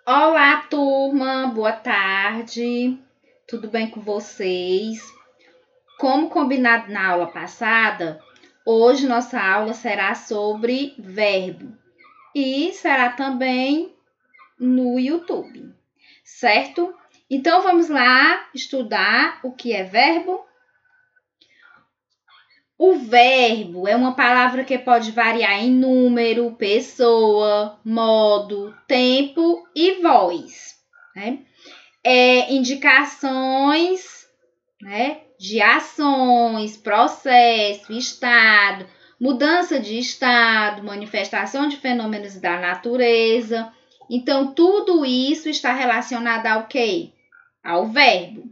Olá, turma, boa tarde, tudo bem com vocês? Como combinado na aula passada, hoje nossa aula será sobre verbo e será também no YouTube, certo? Então vamos lá estudar o que é verbo. O verbo é uma palavra que pode variar em número, pessoa, modo, tempo e voz, né? Indicações, né, de ações, processo, estado, mudança de estado, manifestação de fenômenos da natureza. Então, tudo isso está relacionado ao quê? Ao verbo.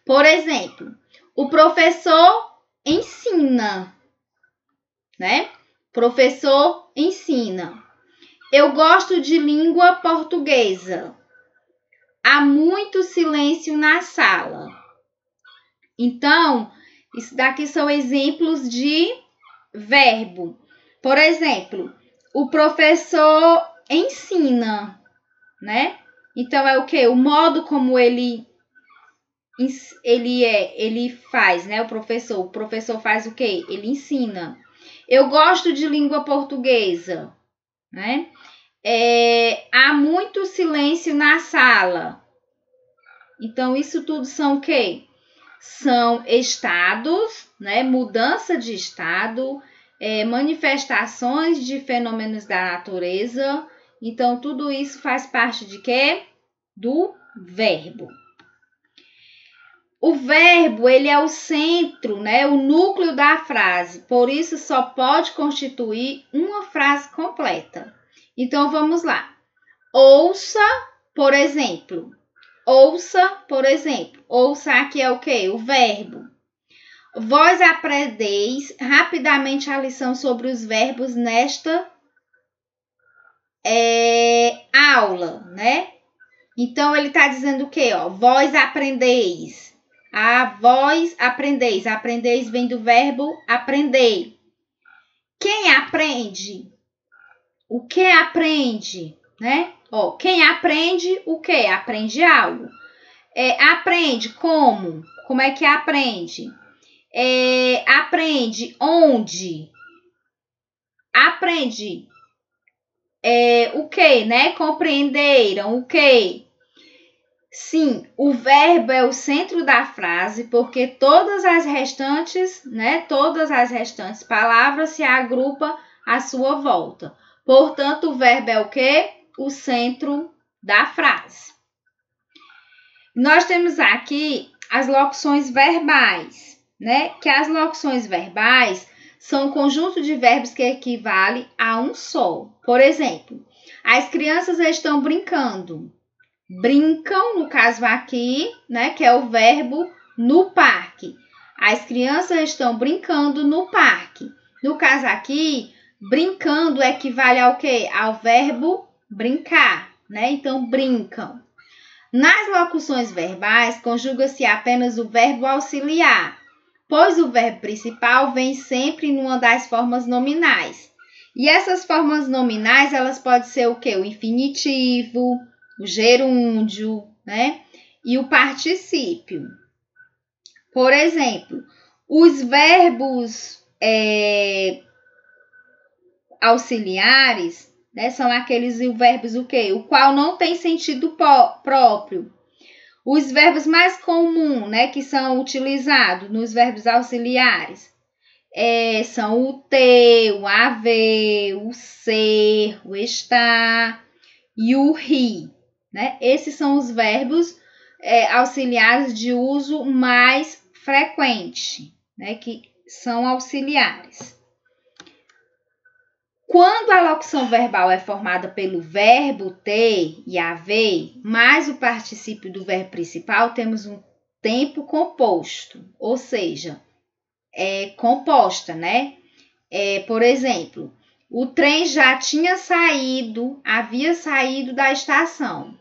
Por exemplo, o professor ensina, né? Professor ensina. Eu gosto de língua portuguesa. Há muito silêncio na sala. Então, isso daqui são exemplos de verbo. Por exemplo, o professor ensina, né? Então, é o quê? O modo como ele faz, né? O professor faz o quê? Ele ensina. Eu gosto de língua portuguesa, né? Há muito silêncio na sala. Então, isso tudo são o quê? São estados, né? Mudança de estado, manifestações de fenômenos da natureza. Então, tudo isso faz parte de quê? Do verbo. O verbo, ele é o centro, né? O núcleo da frase. Por isso, só pode constituir uma frase completa. Então, vamos lá. Ouça, por exemplo. Ouça, por exemplo. Ouça aqui é o quê? O verbo. Vós aprendeis rapidamente a lição sobre os verbos nesta aula, né? Então, ele está dizendo o quê? Ó, vós aprendeis. Vós aprendeis. Aprendeis vem do verbo aprender. Quem aprende? O que aprende, né? Ó, quem aprende o quê? Aprende algo. Aprende como? Como é que aprende? Aprende onde? Aprende o quê, né? Compreenderam o quê? Sim, o verbo é o centro da frase, porque todas as restantes, né? Todas as restantes palavras se agrupam à sua volta. Portanto, o verbo é o quê? O centro da frase. Nós temos aqui as locuções verbais, né? Que as locuções verbais são um conjunto de verbos que equivale a um só. Por exemplo, as crianças estão brincando. Brincam, no caso aqui, né? Que é o verbo no parque. As crianças estão brincando no parque. No caso aqui, brincando equivale ao quê? Ao verbo brincar, né? Então, brincam. Nas locuções verbais, conjuga-se apenas o verbo auxiliar, pois o verbo principal vem sempre numa das formas nominais. E essas formas nominais, elas podem ser o quê? O infinitivo, o gerúndio, né? E o particípio. Por exemplo, os verbos auxiliares, né, são aqueles verbos o quê? O qual não tem sentido próprio. Os verbos mais comuns, né, que são utilizados nos verbos auxiliares, são o ter, o haver, o ser, o estar e o rir, né? Esses são os verbos auxiliares de uso mais frequente, né, que são auxiliares. Quando a locução verbal é formada pelo verbo ter e haver, mais o particípio do verbo principal, temos um tempo composto, ou seja, composta, né? Por exemplo, o trem já tinha saído, havia saído da estação.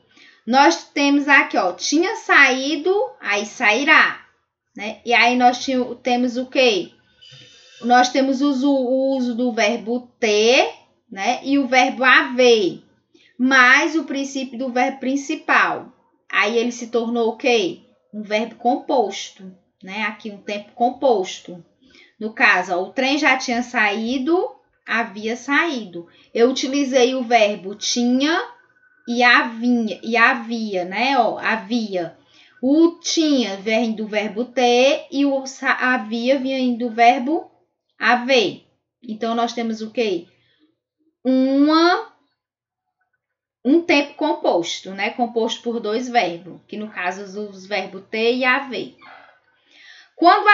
Nós temos aqui, ó, tinha saído, aí sairá, né? E aí nós temos o quê? Nós temos o uso do verbo ter, né? E o verbo haver. mais o princípio do verbo principal. Aí ele se tornou o quê? Um verbo composto, né? Aqui um tempo composto. No caso, ó, o trem já tinha saído, havia saído. Eu utilizei o verbo tinha e havia, né? Ó, havia. O tinha vem do verbo ter e o havia vem do verbo haver. Então, nós temos o quê? Um tempo composto, né? Composto por dois verbos, que no caso os verbos ter e haver. Quanto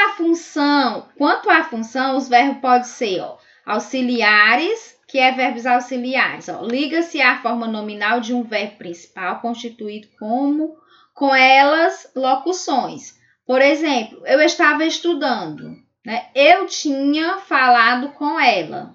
à função, os verbos podem ser, ó, auxiliares, que é verbos auxiliares. Liga-se à forma nominal de um verbo principal constituído com elas locuções. Por exemplo, eu estava estudando, né? Eu tinha falado com ela.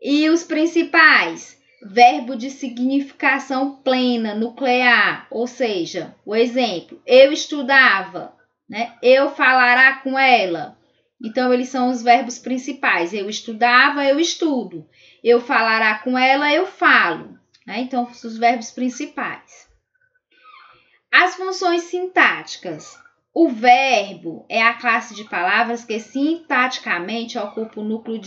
E os principais, verbo de significação plena, nuclear, ou seja, o exemplo, eu estudava, né? Eu falará com ela. Então, eles são os verbos principais. Eu estudava, eu estudo. Eu falará com ela, eu falo. Né? Então, são os verbos principais. As funções sintáticas. O verbo é a classe de palavras que sintaticamente ocupa o núcleo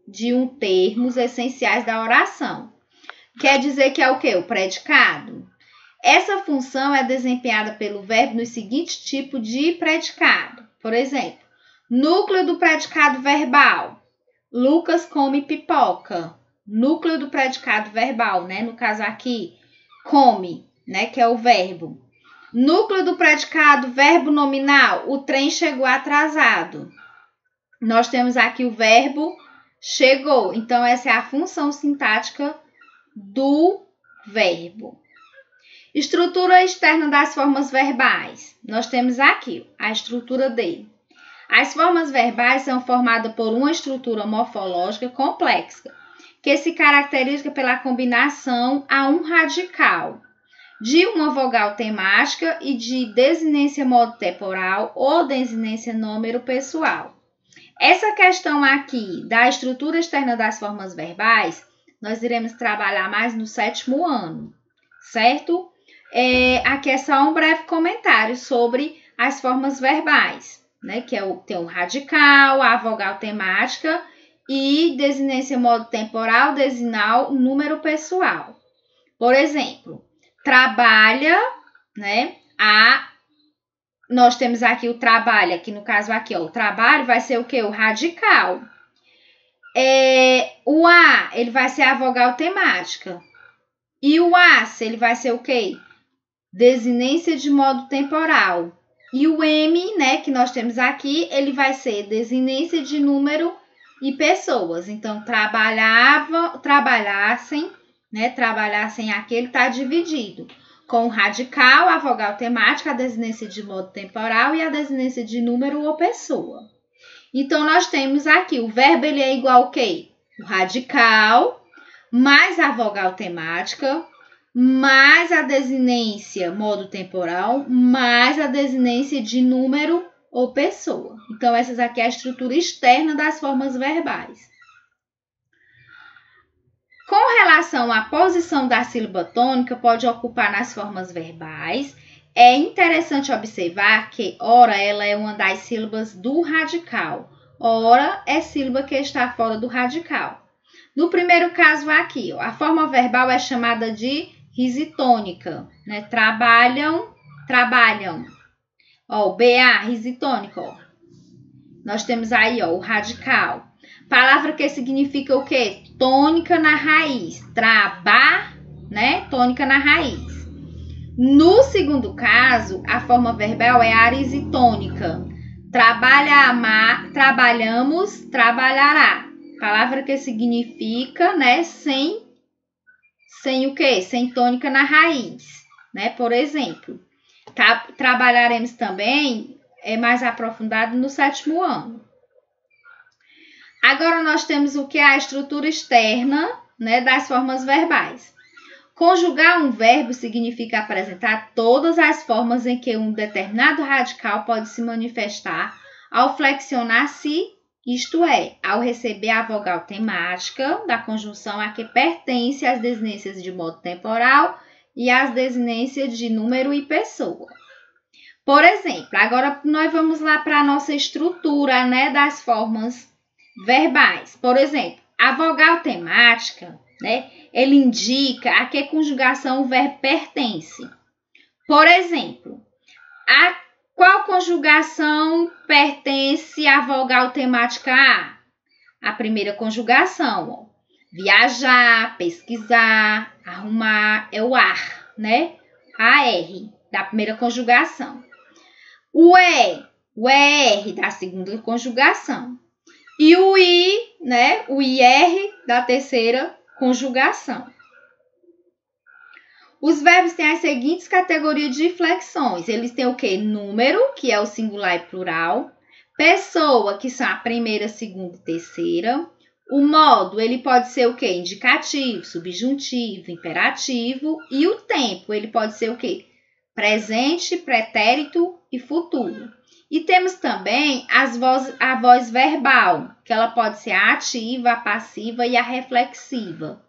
de um termos essenciais da oração. Quer dizer que é o quê? O predicado. Essa função é desempenhada pelo verbo no seguinte tipo de predicado. Por exemplo, núcleo do predicado verbal. Lucas come pipoca. Núcleo do predicado verbal, né? No caso aqui, come, né? Que é o verbo. Núcleo do predicado verbo nominal. O trem chegou atrasado. Nós temos aqui o verbo chegou. Então, essa é a função sintática do verbo. Estrutura externa das formas verbais. Nós temos aqui a estrutura dele. As formas verbais são formadas por uma estrutura morfológica complexa, que se caracteriza pela combinação a um radical de uma vogal temática e de desinência modo temporal ou desinência número pessoal. Essa questão aqui da estrutura externa das formas verbais, nós iremos trabalhar mais no 7º ano, certo? Aqui é só um breve comentário sobre as formas verbais, né? Que tem o radical, a vogal temática e desinência modo temporal, desinal, número pessoal. Por exemplo, trabalha, né? Nós temos aqui o trabalho, aqui no caso aqui, ó, o trabalho vai ser o quê? O radical. O A, ele vai ser a vogal temática. E o AS, ele vai ser o quê? Desinência de modo temporal. E o M, né, que nós temos aqui, ele vai ser desinência de número e pessoas. Então, trabalhassem, né, trabalhassem aqui, ele está dividido. Com o radical, a vogal temática, a desinência de modo temporal e a desinência de número ou pessoa. Então, nós temos aqui, o verbo ele é igual ao quê? O radical, mais a vogal temática, mais a desinência modo temporal, mais a desinência de número ou pessoa. Então, essas aqui é a estrutura externa das formas verbais. Com relação à posição da sílaba tônica, pode ocupar nas formas verbais. É interessante observar que, ora, ela é uma das sílabas do radical. Ora, é sílaba que está fora do radical. No primeiro caso aqui, ó, a forma verbal é chamada de risitônica, né? Trabalham. Ó, o BA, risitônica, ó. Nós temos aí, ó, o radical. Palavra que significa o quê? Tônica na raiz. Né? Tônica na raiz. No segundo caso, a forma verbal é arisitônica. Trabalhamos, trabalhará. Palavra que significa, né, sem o quê? Sem tônica na raiz, né? Por exemplo, trabalharemos também mais aprofundado no 7º ano. Agora nós temos o que é a estrutura externa, né, das formas verbais. Conjugar um verbo significa apresentar todas as formas em que um determinado radical pode se manifestar ao flexionar-se isto é, ao receber a vogal temática da conjunção a que pertence as desinências de modo temporal e as desinências de número e pessoa. Por exemplo, agora nós vamos lá para a nossa estrutura, né, das formas verbais. Por exemplo, a vogal temática, né, ele indica a que conjugação o verbo pertence. Por exemplo, a qual conjugação pertence à vogal temática A? A primeira conjugação, ó. Viajar, pesquisar, arrumar, é o ar, né? AR, da primeira conjugação. O ER, da segunda conjugação. E o I, né? O IR, da terceira conjugação. Os verbos têm as seguintes categorias de inflexões. Eles têm o quê? Número, que é o singular e plural. Pessoa, que são a primeira, segunda e terceira. O modo, ele pode ser o quê? Indicativo, subjuntivo, imperativo. E o tempo, ele pode ser o quê? Presente, pretérito e futuro. E temos também a voz verbal, que ela pode ser a ativa, a passiva e a reflexiva.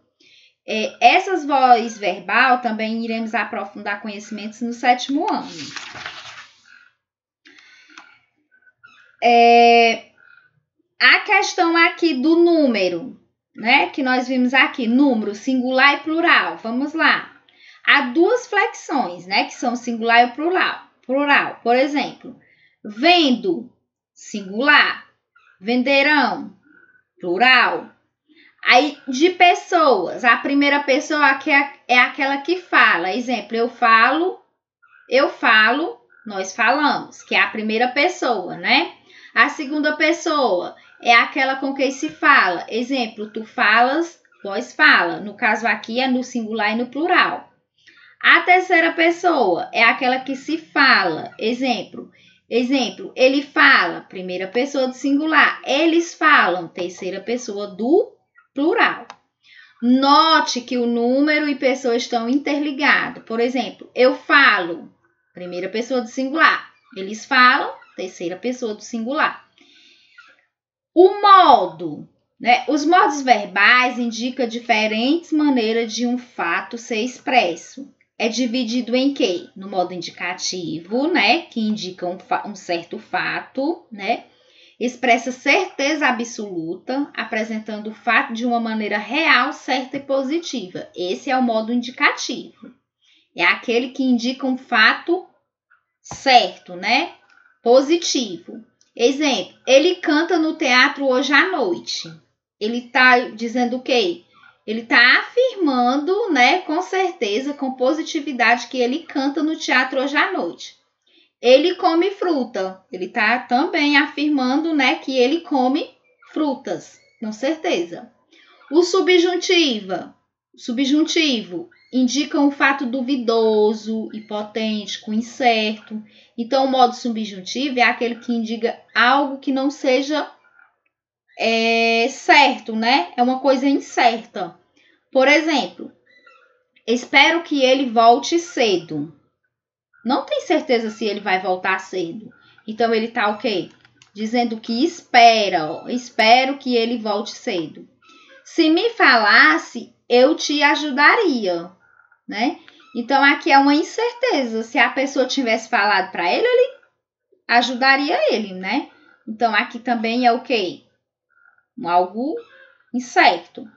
Essas vozes verbal também iremos aprofundar conhecimentos no 7º ano. A questão aqui do número, né? Que nós vimos aqui, número, singular e plural. Vamos lá. Há duas flexões, né? Que são singular e plural. Por exemplo, vendo, singular. Venderão, plural. Aí, de pessoas, a primeira pessoa é aquela que fala. Exemplo, eu falo, nós falamos, que é a primeira pessoa, né? A segunda pessoa é aquela com quem se fala. Exemplo, tu falas, vós fala. No caso aqui é no singular e no plural. A terceira pessoa é aquela que se fala. Exemplo, ele fala, primeira pessoa do singular. Eles falam, terceira pessoa do plural. Note que o número e pessoa estão interligados. Por exemplo, eu falo, primeira pessoa do singular. Eles falam, terceira pessoa do singular. O modo, né? Os modos verbais indicam diferentes maneiras de um fato ser expresso. É dividido em quê? No modo indicativo, né? Que indica um certo fato, né? Expressa certeza absoluta, apresentando o fato de uma maneira real, certa e positiva. Esse é o modo indicativo. É aquele que indica um fato certo, né? Positivo. Exemplo, ele canta no teatro hoje à noite. Ele está dizendo o quê? Ele está afirmando, né, com certeza, com positividade, que ele canta no teatro hoje à noite. Ele come fruta. Ele está também afirmando, né, que ele come frutas, com certeza. O subjuntivo indica um fato duvidoso, hipotético, incerto. Então, o modo subjuntivo é aquele que indica algo que não seja certo, né? É uma coisa incerta. Por exemplo, espero que ele volte cedo. Não tem certeza se ele vai voltar cedo. Então, ele tá o quê? Dizendo que espero que ele volte cedo. Se me falasse, eu te ajudaria, né? Então, aqui é uma incerteza. Se a pessoa tivesse falado para ele, ele ajudaria ele, né? Então, aqui também é o quê? Algo incerto.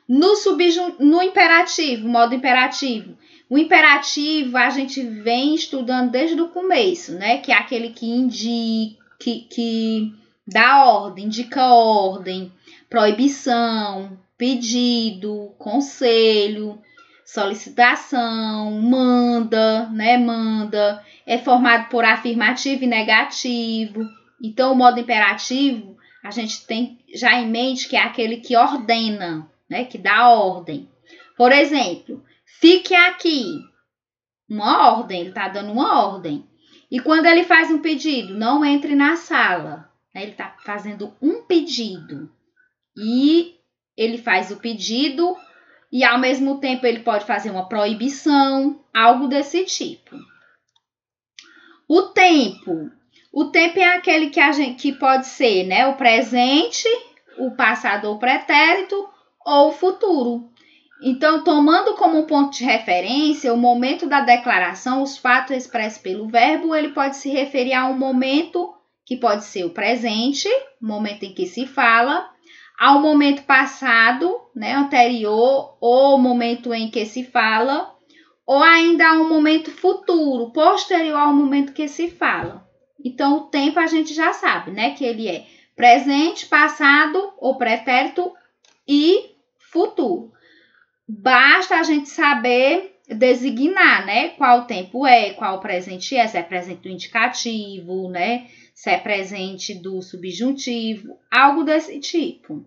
No imperativo, modo imperativo. O imperativo a gente vem estudando desde o começo, né? Que é aquele que indica, que dá ordem, indica ordem, proibição, pedido, conselho, solicitação, manda, né? Manda. É formado por afirmativo e negativo. Então, o modo imperativo, a gente tem já em mente que é aquele que ordena, né? Que dá ordem. Por exemplo, fique aqui. Uma ordem, ele está dando uma ordem. E quando ele faz um pedido, não entre na sala. Né? Ele está fazendo um pedido. E ele faz o pedido e, ao mesmo tempo, ele pode fazer uma proibição, algo desse tipo. O tempo. O tempo é aquele que pode ser, né, o presente, o passado ou pretérito ou o futuro. Então, tomando como ponto de referência o momento da declaração, os fatos expressos pelo verbo, ele pode se referir a um momento que pode ser o presente, o momento em que se fala, ao momento passado, né, anterior, ou o momento em que se fala, ou ainda a um momento futuro, posterior ao momento que se fala. Então, o tempo a gente já sabe, né, que ele é presente, passado ou pretérito e futuro. Basta a gente saber designar, né, qual tempo é, qual presente é, se é presente do indicativo, né, se é presente do subjuntivo, algo desse tipo.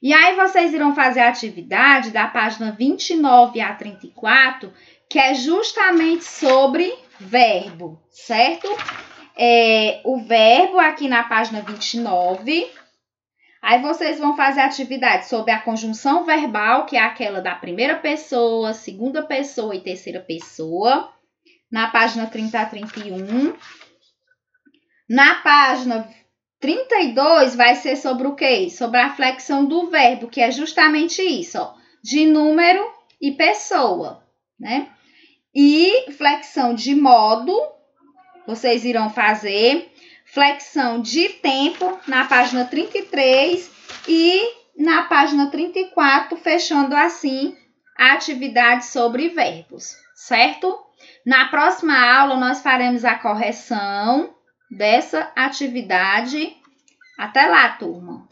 E aí vocês irão fazer a atividade da página 29 a 34, que é justamente sobre verbo, certo? O verbo aqui na página 29. Aí vocês vão fazer a atividade sobre a conjunção verbal, que é aquela da primeira pessoa, segunda pessoa e terceira pessoa, na página 30 a 31. Na página 32 vai ser sobre o quê? Sobre a flexão do verbo, que é justamente isso, ó, de número e pessoa, né? E flexão de modo, vocês irão fazer flexão de tempo na página 33 e na página 34, fechando assim a atividade sobre verbos, certo? Na próxima aula, nós faremos a correção dessa atividade. Até lá, turma!